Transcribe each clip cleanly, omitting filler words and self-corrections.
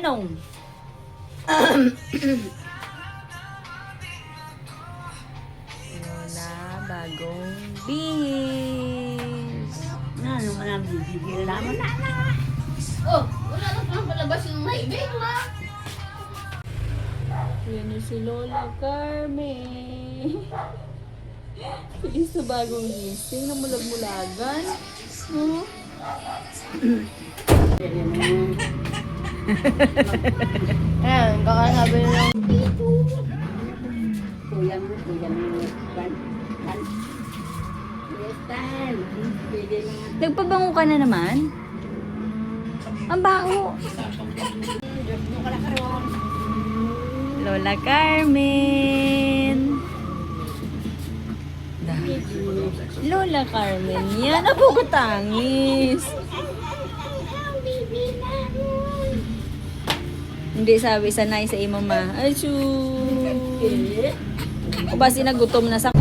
Manong. Lola, bagong bihis. Ano man ang bibigil naman na. Oh, wala na pang palabas yung maibig mo. Yan na si Lola Carmen. Bilis sa bagong gising na mulag-mulagan. Hmm? Ayan, kakasabi nyo lang. Kuya mo. Yes, tan. Pwede na. Nagpabango ka na naman? Ang baho. Lola Carmen. Lola Carmen, yan ang bukutangis. Hindi sabi sanay sa imama. Ay, o ba sinagutom na sa...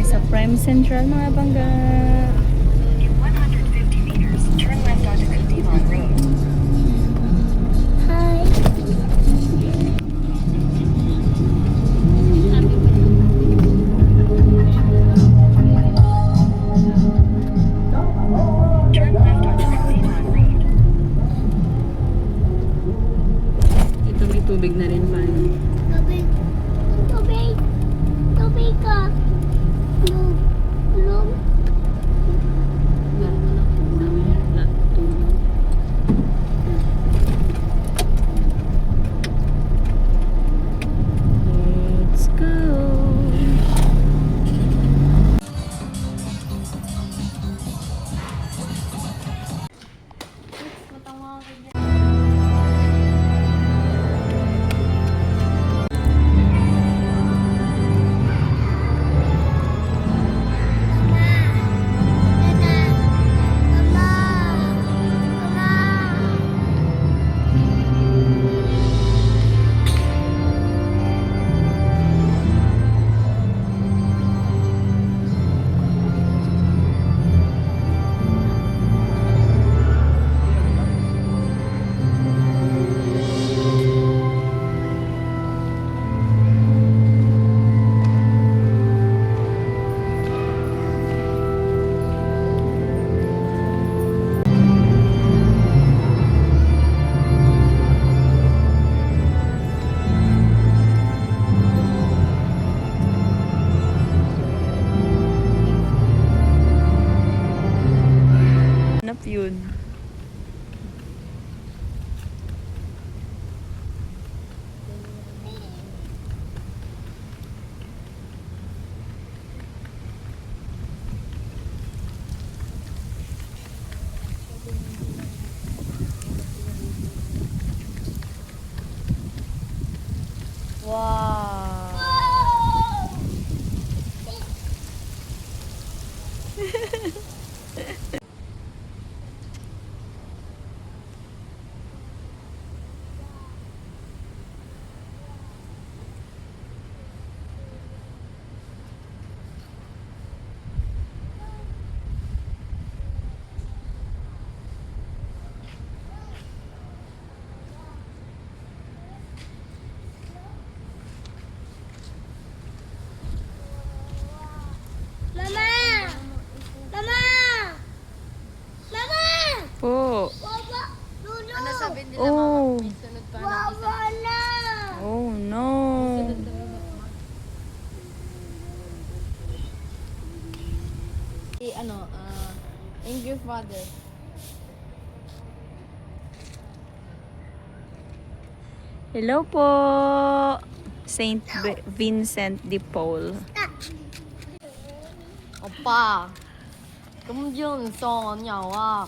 Sa Prime Central, mga bangga. In 150 meters, turn left onto Katiman Road. Hi! Turn left onto Katiman Road. Ito may tubig na rin pa. Tubig. Tubig. Tubig ka. Lum. Lum. Let's go! Mama. Mama. Hanap yun. Wow! Mama. Mama. Mama. Po. Baba. Dudu. Ano sabi nila Oh. mama? May sunod pa na isa. Baba na. Oh no. Ano, angry father. Hello po. Saint Vincent de Paul. Opa, 咁yung song niya wa.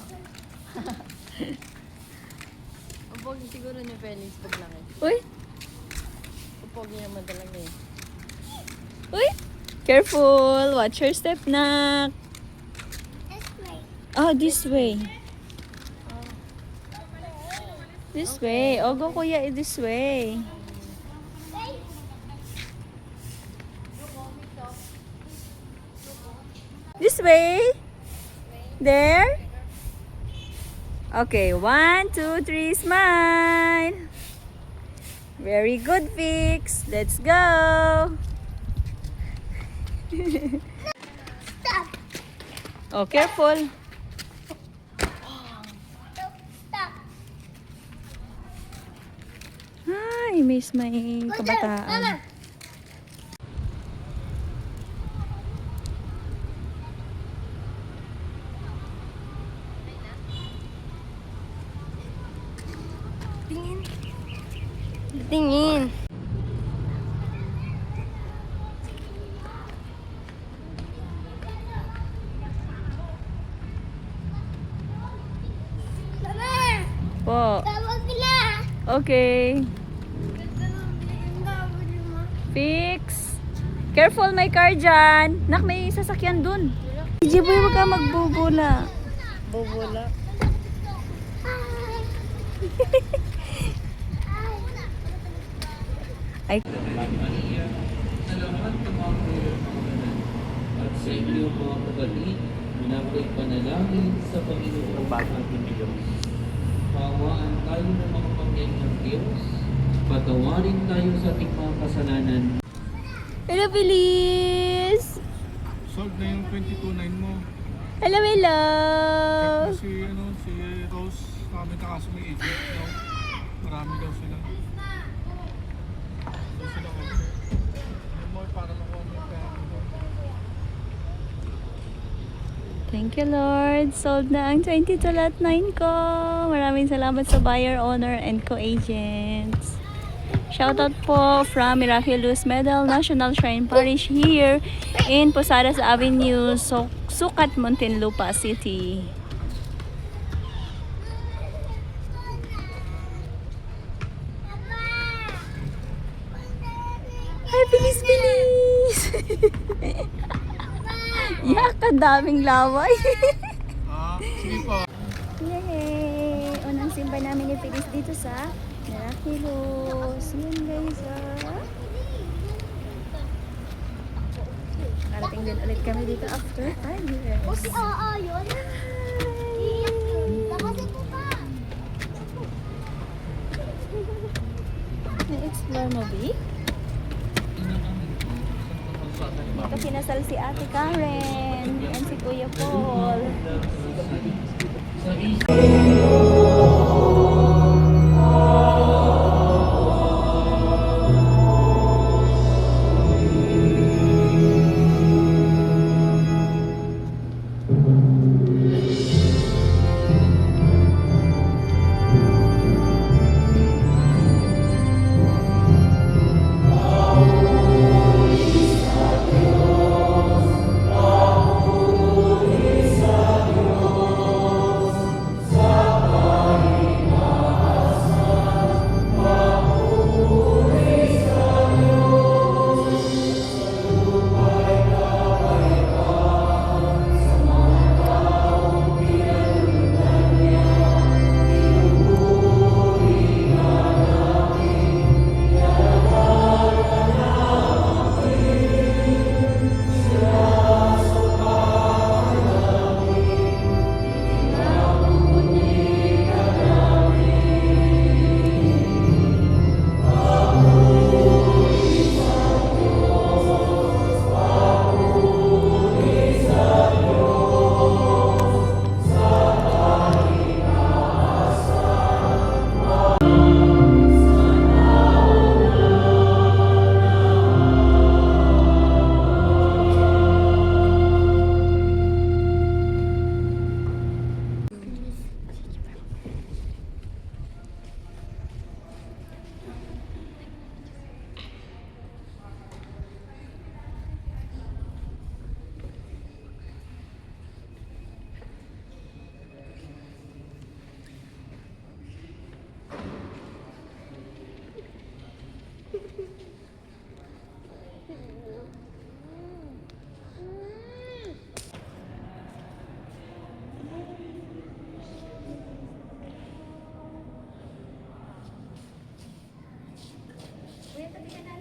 Ang pogi siguro ni Felix pag laki. Uy. Ang pogi naman talaga eh. Uy. Careful. Watch your step, nak. This way. Oh, this way. This way. Oh, go kuya, this way. way. There. Okay, 1, 2, 3, smile. Very good, Vix. Let's go. Stop. Oh, careful. Stop. Hi, miss my Mama. kabataan. Tingin. Mama. Po. Tawag na. Okay. Fix. Careful, may car dyan. Nak, may sasakyan dun. Jiboy, wag ka magbubula. Bubula. Ay, Salamat ng mga pangalanan at sa inyo mga kapatid na ako'y panalangin sa Panginoon ating Diyos. Pawaan tayo ng mga pamilya ng Diyos. Patawarin tayo sa ating mga kasalanan. hello, Feliz. Sold na yung 22.9 mo. Hello, hello. Check mo si Rose, kami na kaso may agent daw. Marami daw sila. Daw sila offer. Ano mo para makuha mo yung pera mo doon. Thank you, Lord. Sold na ang 22 lot 9 ko. Maraming salamat sa buyer, owner, and co-agents. Shoutout po from Miraculous Medal National Shrine Parish here in Posadas Avenue, Sucat, Muntinlupa City. Ay, bilis, bilis! Yak, ang daming laway. Sige po. Yay! Unang simba namin ni Feliz dito sa Miraculous. Yun guys, Karating din ulit kami dito after 5 years. O si Oo yun. Iiyak yun. Kasi po pa. Na-explore mo, B? Ito kinasal si Ate Karen and si Kuya Paul.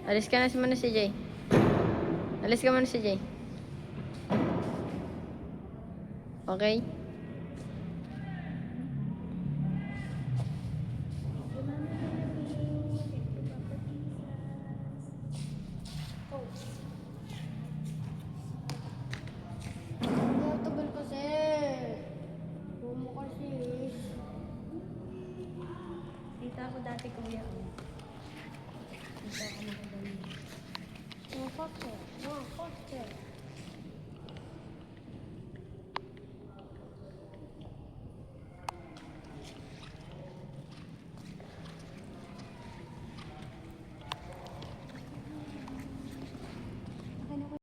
Alis ka na muna si Jay. Alis ka muna si Jay. Okay? Tagal kasi. Bumo kasi. Kita ko dati kuya. Kita ko na Mga kotse.